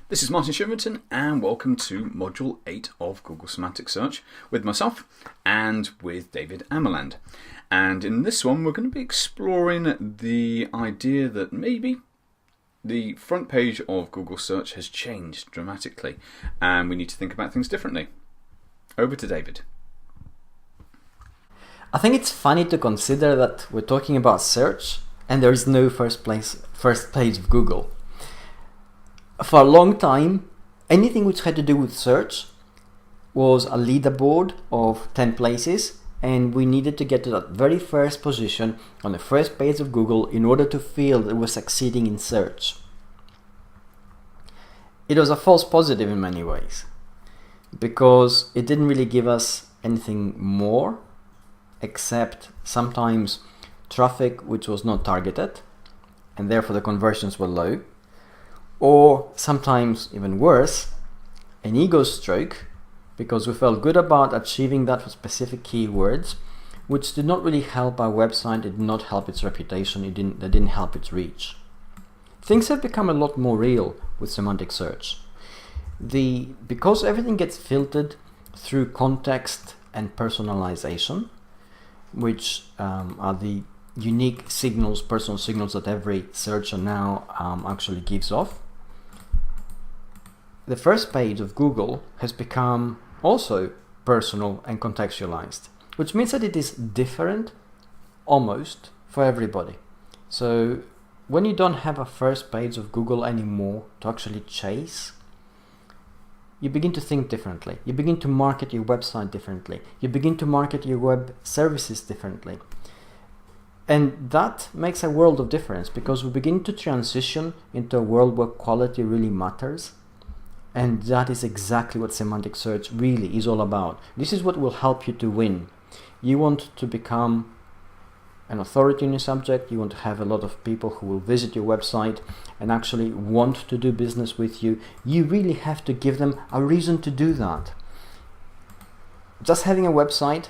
This is Martin Shivington and welcome to Module 8 of Google Semantic Search with myself and with David Amerland. And in this one we're going to be exploring the idea that maybe the front page of Google Search has changed dramatically and we need to think about things differently. Over to David. I think it's funny to consider that we're talking about search and there is no first page of Google. For a long time, anything which had to do with search was a leaderboard of 10 places, and we needed to get to that very first position on the first page of Google in order to feel that we're succeeding in search. It was a false positive in many ways, because it didn't really give us anything more, except sometimes traffic which was not targeted, and therefore the conversions were low. Or sometimes even worse, an ego stroke, because we felt good about achieving that for specific keywords, which did not really help our website, it did not help its reputation, they didn't help its reach. Things have become a lot more real with semantic search. Because everything gets filtered through context and personalization, which are the unique signals, personal signals that every searcher now actually gives off. The first page of Google has become also personal and contextualized, which means that it is different almost for everybody. So when you don't have a first page of Google anymore to actually chase, you begin to think differently. You begin to market your website differently. You begin to market your web services differently. And that makes a world of difference, because we begin to transition into a world where quality really matters. And that is exactly what semantic search really is all about. This is what will help you to win. You want to become an authority in your subject. You want to have a lot of people who will visit your website and actually want to do business with you. You really have to give them a reason to do that. Just having a website,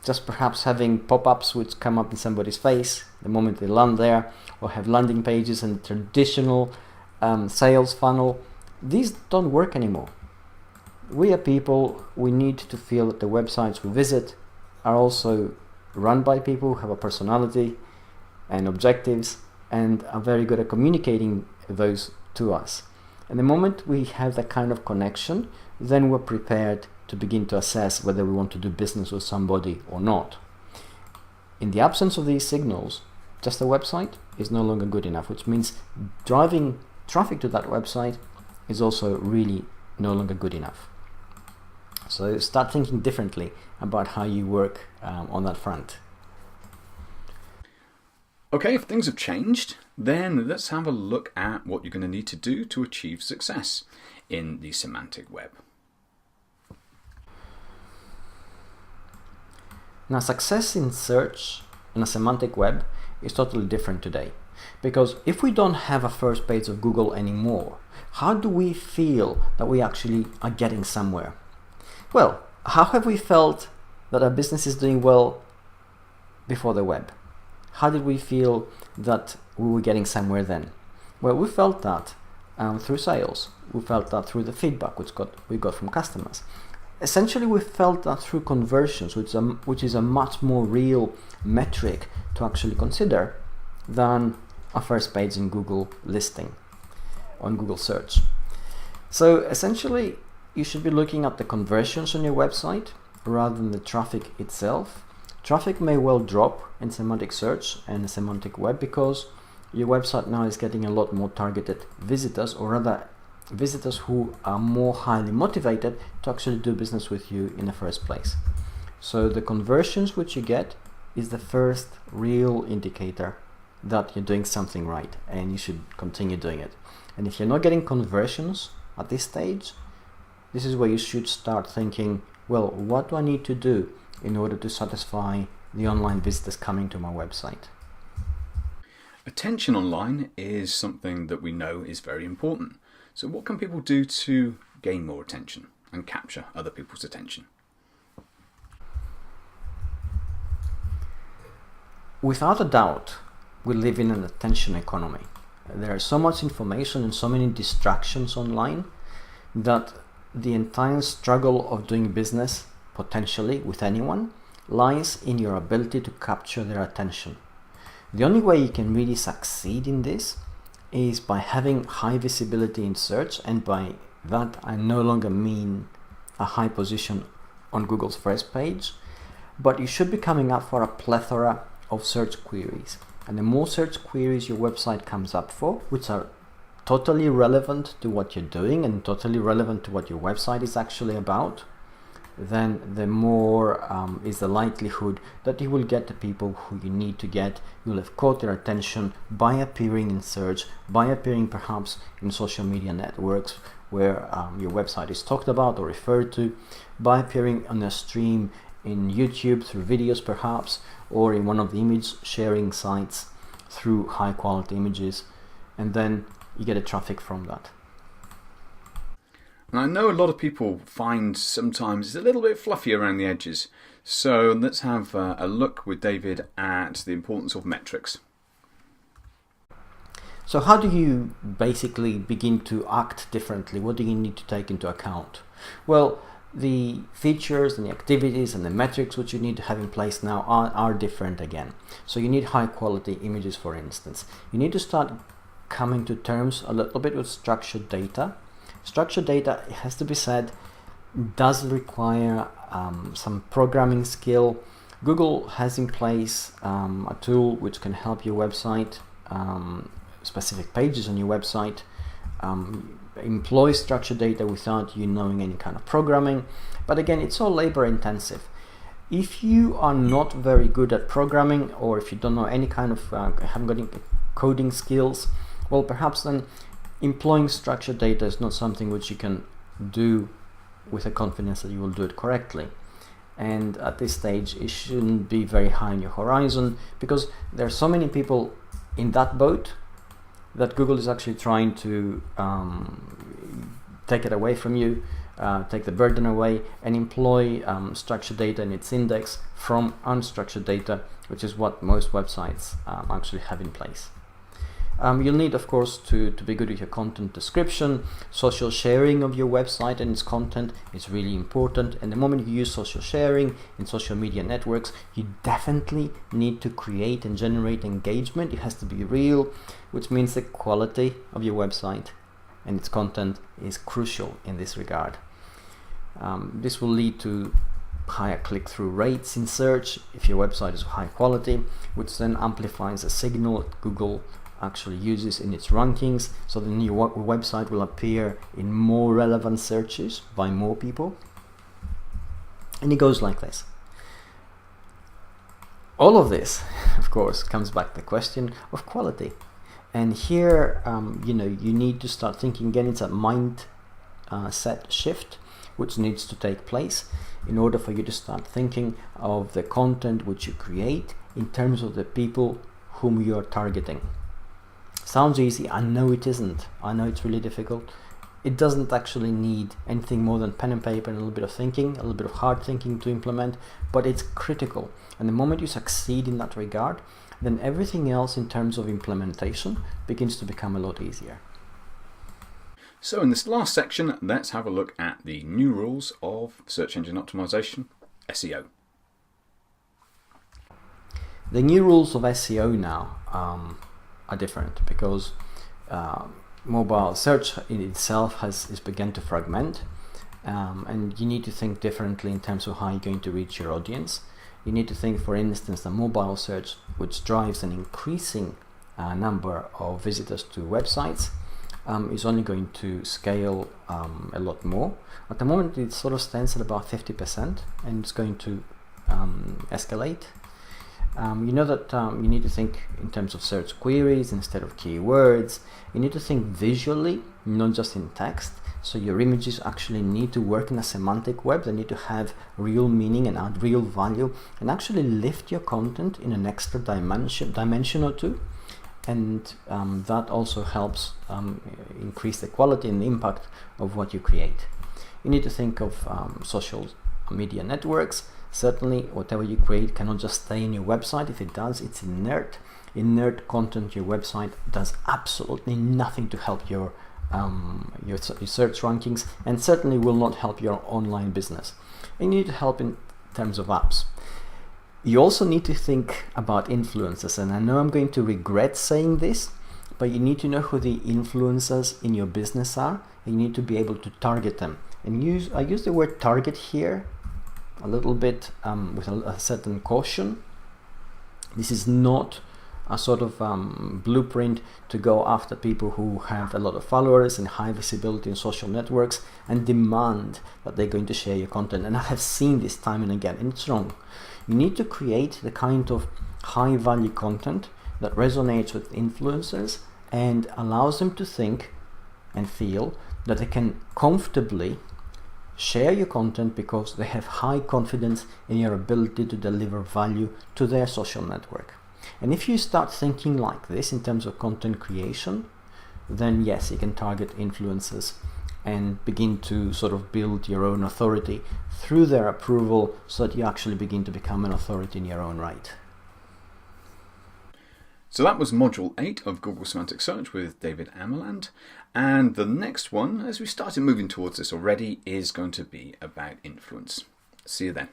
just perhaps having pop-ups which come up in somebody's face the moment they land there, or have landing pages and traditional sales funnel, these don't work anymore. We are people, we need to feel that the websites we visit are also run by people who have a personality and objectives and are very good at communicating those to us. And the moment we have that kind of connection, then we're prepared to begin to assess whether we want to do business with somebody or not. In the absence of these signals, just a website is no longer good enough, which means driving traffic to that website is also really no longer good enough. So start thinking differently about how you work on that front. Okay, if things have changed, then let's have a look at what you're going to need to do to achieve success in the semantic web. Now, success in search in a semantic web is totally different today. Because if we don't have a first page of Google anymore, how do we feel that we actually are getting somewhere? Well, how have we felt that our business is doing well before the web? How did we feel that we were getting somewhere then? Well, we felt that through sales. We felt that through the feedback we got from customers. Essentially, we felt that through conversions, which is a much more real metric to actually consider than a first page in Google listing on Google search. So essentially, you should be looking at the conversions on your website rather than the traffic itself. Traffic may well drop in semantic search and semantic web because your website now is getting a lot more targeted visitors, or rather visitors who are more highly motivated to actually do business with you in the first place. So the conversions which you get is the first real indicator that you're doing something right, and you should continue doing it. And if you're not getting conversions at this stage, this is where you should start thinking, well, what do I need to do in order to satisfy the online visitors coming to my website? Attention online is something that we know is very important. So what can people do to gain more attention and capture other people's attention? Without a doubt, we live in an attention economy. There is so much information and so many distractions online that the entire struggle of doing business, potentially with anyone, lies in your ability to capture their attention. The only way you can really succeed in this is by having high visibility in search, and by that I no longer mean a high position on Google's first page, but you should be coming up for a plethora of search queries. And the more search queries your website comes up for, which are totally relevant to what you're doing and totally relevant to what your website is actually about, then the more is the likelihood that you will get the people who you need to get. You'll have caught their attention by appearing in search, by appearing perhaps in social media networks where your website is talked about or referred to, by appearing on a stream in YouTube through videos perhaps, or in one of the image sharing sites through high quality images, and then you get a traffic from that. And I know a lot of people find sometimes it's a little bit fluffy around the edges. So let's have a look with David at the importance of metrics. So how do you basically begin to act differently? What do you need to take into account? Well, the features and the activities and the metrics which you need to have in place now are different again. So you need high quality images, for instance. You need to start coming to terms a little bit with structured data. Structured data, it has to be said, does require some programming skill. Google has in place a tool which can help your website, specific pages on your website, employ structured data without you knowing any kind of programming. But again, it's all labor intensive. If you are not very good at programming, or if you don't know any kind of haven't got any coding skills, well, perhaps then employing structured data is not something which you can do with a confidence that you will do it correctly. And at this stage, it shouldn't be very high on your horizon, because there are so many people in that boat that Google is actually trying to take it away from you, take the burden away, and employ structured data in its index from unstructured data, which is what most websites actually have in place. You'll need, of course, to be good with your content description. Social sharing of your website and its content is really important. And the moment you use social sharing in social media networks, you definitely need to create and generate engagement. It has to be real, which means the quality of your website and its content is crucial in this regard. This will lead to higher click-through rates in search if your website is high quality, which then amplifies the signal that Google actually uses in its rankings, so the new website will appear in more relevant searches by more people. And it goes like this. All of this, of course, comes back to the question of quality. And here, you need to start thinking again. It's a mind set shift which needs to take place in order for you to start thinking of the content which you create in terms of the people whom you are targeting. Sounds easy. I know it isn't. I know it's really difficult. It doesn't actually need anything more than pen and paper and a little bit of thinking, a little bit of hard thinking to implement, but it's critical. And the moment you succeed in that regard, then everything else in terms of implementation begins to become a lot easier. So in this last section, let's have a look at the new rules of search engine optimization, SEO. The new rules of SEO now are different, because mobile search in itself has begun to fragment, and you need to think differently in terms of how you're going to reach your audience. You need to think, for instance, the mobile search, which drives an increasing number of visitors to websites, is only going to scale a lot more. At the moment, it sort of stands at about 50%, and it's going to escalate. You know that you need to think in terms of search queries instead of keywords. You need to think visually, not just in text. So your images actually need to work in a semantic web. They need to have real meaning and add real value, and actually lift your content in an extra dimension or two. And that also helps increase the quality and the impact of what you create. You need to think of social media networks. Certainly, whatever you create cannot just stay in your website. If it does, it's inert. inert content, your website does absolutely nothing to help your search rankings, and certainly will not help your online business. And you need help in terms of apps. You also need to think about influencers, and I know I'm going to regret saying this, but you need to know who the influencers in your business are, and you need to be able to target them. And I use the word target here a little bit with a certain caution. This is not a sort of blueprint to go after people who have a lot of followers and high visibility in social networks and demand that they're going to share your content. And I have seen this time and again, and it's wrong. You need to create the kind of high value content that resonates with influencers and allows them to think and feel that they can comfortably share your content because they have high confidence in your ability to deliver value to their social network. And if you start thinking like this in terms of content creation, then yes, you can target influencers and begin to sort of build your own authority through their approval so that you actually begin to become an authority in your own right. So that was Module 8 of Google Semantic Search with David Ameland. And the next one, as we started moving towards this already, is going to be about influence. See you then.